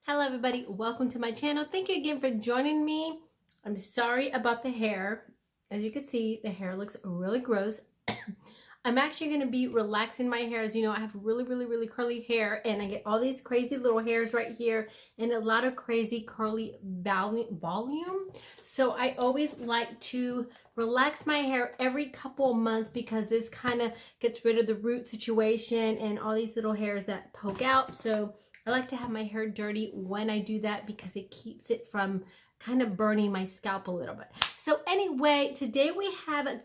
Hello everybody, welcome to my channel. Thank you again for joining me. I'm sorry about the hair. As you can see, the hair looks really gross. I'm actually going to be relaxing my hair. As you know, I have really curly hair and I get all these crazy little hairs right here and a lot of crazy curly volume. So I always like to relax my hair every couple of months because this kind of gets rid of the root situation and all these little hairs that poke out. So I like to have my hair dirty when I do that because it keeps it from kind of burning my scalp a little bit. So anyway, today we have a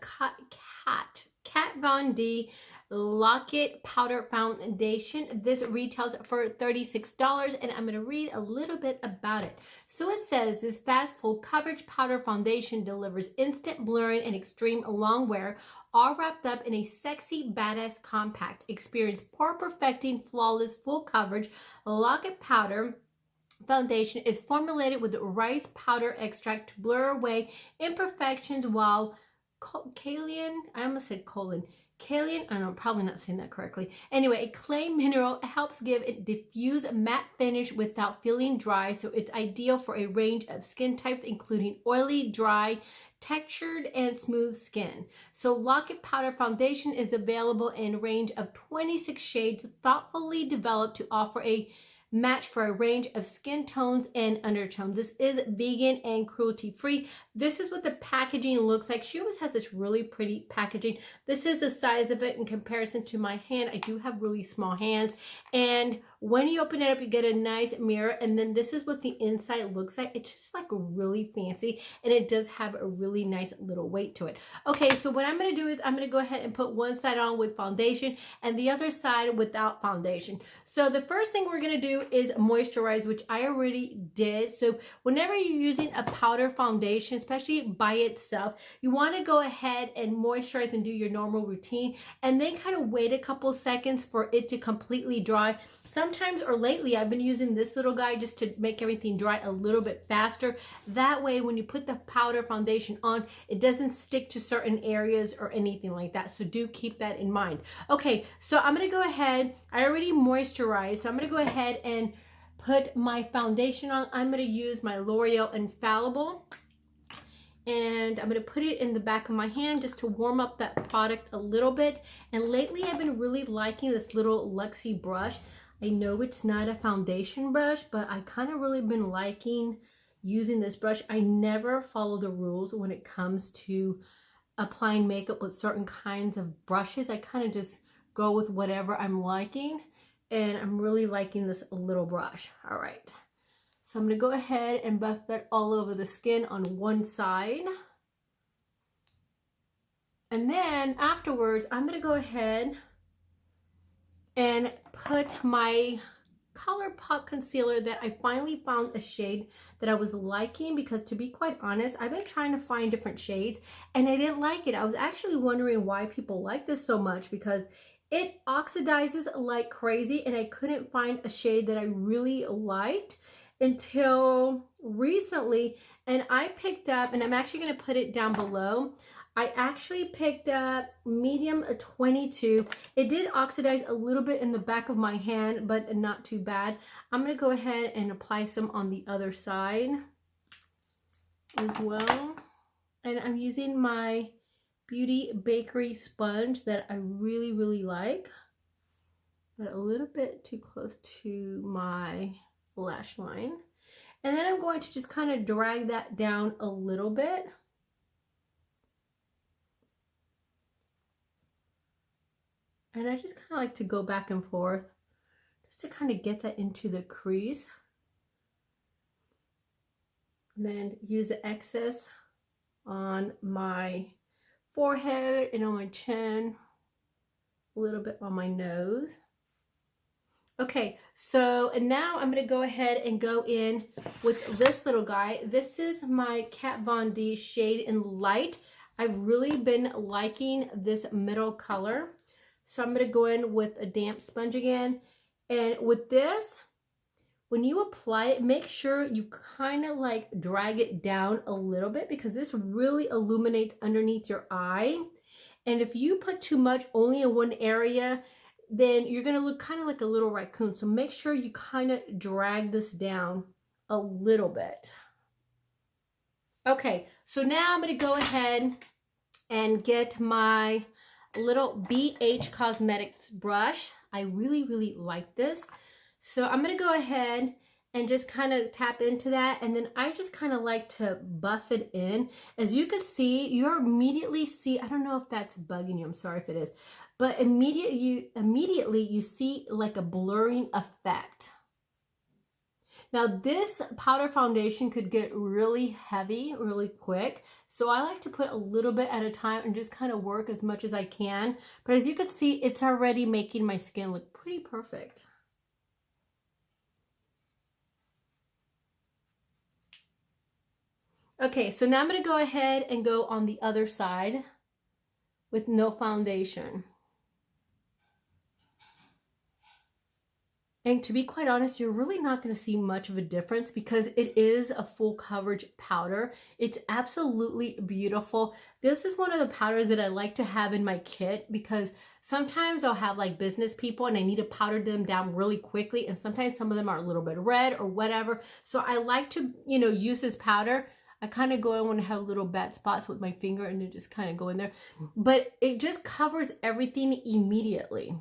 Kat Von D Lock-It Powder Foundation. This retails for $36 and I'm going to read a little bit about it. So it says, this fast full coverage powder foundation delivers instant blurring and extreme long wear, all wrapped up in a sexy badass compact experience. Pore perfecting flawless full coverage Lock-It Powder foundation is formulated with rice powder extract to blur away imperfections while kaolin, I almost said colon. Kaolin, I don't know, probably not saying that correctly. Anyway, a clay mineral helps give it diffuse matte finish without feeling dry, so it's ideal for a range of skin types, including oily, dry, textured, and smooth skin. So Lock-It Powder Foundation is available in a range of 26 shades, thoughtfully developed to offer a match for a range of skin tones and undertones. This is vegan and cruelty free. This is what the packaging looks like. She always has this really pretty packaging. This is the size of it in comparison to my hand. I do have really small hands, and when you open it up you get a nice mirror, and then this is what the inside looks like. It's just like really fancy, and it does have a really nice little weight to it. Okay, so what I'm going to do is I'm going to go ahead and put one side on with foundation and the other side without foundation. So the first thing we're going to do is moisturize, which I already did. So whenever you're using a powder foundation, especially by itself, you want to go ahead and moisturize and do your normal routine and then kind of wait a couple seconds for it to completely dry. Sometimes, or lately, I've been using this little guy just to make everything dry a little bit faster. That way, when you put the powder foundation on, it doesn't stick to certain areas or anything like that. So do keep that in mind. Okay, so I'm going to go ahead. I already moisturized, so I'm going to go ahead and put my foundation on. I'm going to use my L'Oreal Infallible, and I'm going to put it in the back of my hand just to warm up that product a little bit. And lately I've been really liking this little Luxie brush. I know it's not a foundation brush, but I kind of really been liking using this brush. I never follow the rules when it comes to applying makeup with certain kinds of brushes. I kind of just go with whatever I'm liking, and I'm really liking this little brush. All right, so I'm going to go ahead and buff that all over the skin on one side. And then afterwards, I'm going to go ahead and put my Colourpop concealer that I finally found a shade that I was liking, because to be quite honest, I've been trying to find different shades and I didn't like it. I was actually wondering why people like this so much, because it oxidizes like crazy and I couldn't find a shade that I really liked until recently. And I picked up, and I'm actually going to put it down below, I actually picked up medium 22. It did oxidize a little bit in the back of my hand, but not too bad. I'm going to go ahead and apply some on the other side as well. And I'm using my Beauty Bakery sponge that I really like, but a little bit too close to my lash line. And then I'm going to just kind of drag that down a little bit. And I just kind of like to go back and forth just to kind of get that into the crease. And then use the excess on my forehead and on my chin, a little bit on my nose. Okay, so and now I'm going to go ahead and go in with this little guy. This is my Kat Von D Shade in Light. I've really been liking this middle color. So I'm going to go in with a damp sponge again. And with this, when you apply it, make sure you kind of like drag it down a little bit, because this really illuminates underneath your eye. And if you put too much only in one area, then you're going to look kind of like a little raccoon. So make sure you kind of drag this down a little bit. Okay, so now I'm going to go ahead and get my little BH Cosmetics brush. I really, really like this. So I'm going to go ahead and just kind of tap into that. And then I just kind of like to buff it in. As you can see, you immediately see, I don't know if that's bugging you. I'm sorry if it is. But immediately you see like a blurring effect. Now this powder foundation could get really heavy really quick. So I like to put a little bit at a time and just kind of work as much as I can. But as you can see, it's already making my skin look pretty perfect. Okay, so now I'm going to go ahead and go on the other side with no foundation. And to be quite honest, you're really not going to see much of a difference because it is a full coverage powder. It's absolutely beautiful. This is one of the powders that I like to have in my kit because sometimes I'll have like business people and I need to powder them down really quickly. And sometimes some of them are a little bit red or whatever. So I like to, you know, use this powder. I kind of go in when I have little bad spots with my finger and then just kind of go in there. But it just covers everything immediately.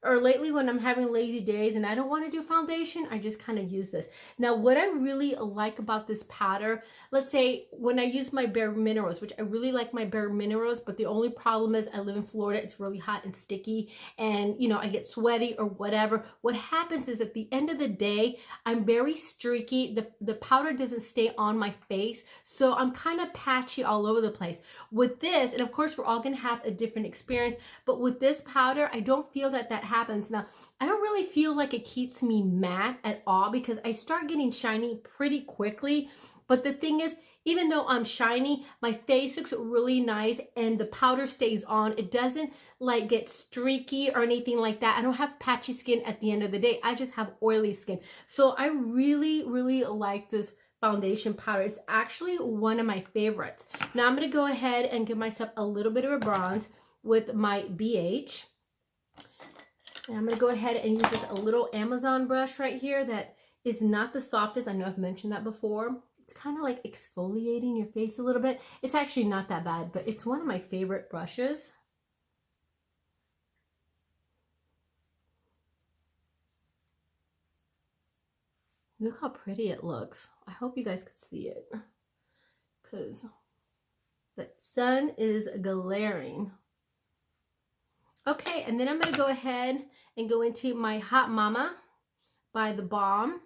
Or lately when I'm having lazy days and I don't want to do foundation, I just kind of use this. Now, what I really like about this powder, let's say when I use my Bare Minerals, which I really like my Bare Minerals, but the only problem is I live in Florida, it's really hot and sticky and, you know, I get sweaty or whatever. What happens is at the end of the day, I'm very streaky. The powder doesn't stay on my face, so I'm kind of patchy all over the place. With this, and of course, we're all going to have a different experience, but with this powder, I don't feel that happens. Now, I don't really feel like it keeps me matte at all because I start getting shiny pretty quickly. But the thing is, even though I'm shiny, my face looks really nice and the powder stays on. It doesn't like get streaky or anything like that. I don't have patchy skin at the end of the day. I just have oily skin. So I really, really like this foundation powder. It's actually one of my favorites. Now I'm going to go ahead and give myself a little bit of a bronze with my BH. And I'm going to go ahead and use this little Amazon brush right here that is not the softest. I know I've mentioned that before. It's kind of like exfoliating your face a little bit. It's actually not that bad, but it's one of my favorite brushes. Look how pretty it looks. I hope you guys could see it because the sun is glaring. Okay, and then I'm going to go ahead and go into my Hot Mama by the Balm.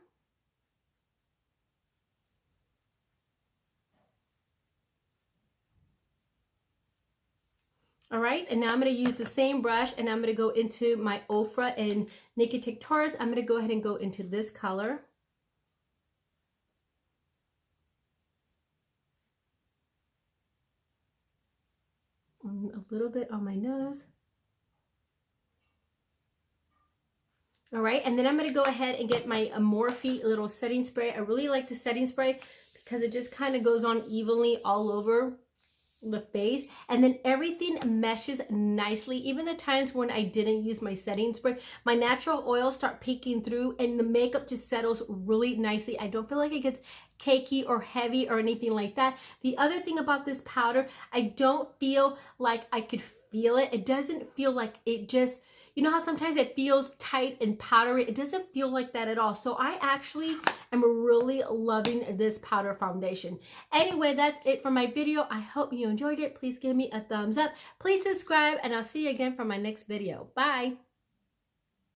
All right, and now I'm going to use the same brush and I'm going to go into my Ofra and Naked Take Taurus. I'm going to go ahead and go into this color. A little bit on my nose. All right, and then I'm going to go ahead and get my Morphe little setting spray. I really like the setting spray because it just kind of goes on evenly all over the face, and then everything meshes nicely. Even the times when I didn't use my setting spray, my natural oils start peeking through and the makeup just settles really nicely. I don't feel like it gets cakey or heavy or anything like that. The other thing about this powder, I don't feel like I could feel it. It doesn't feel like it just, you know how sometimes it feels tight and powdery? It doesn't feel like that at all. So I actually am really loving this powder foundation. Anyway, that's it for my video. I hope you enjoyed it. Please give me a thumbs up. Please subscribe and I'll see you again for my next video. Bye.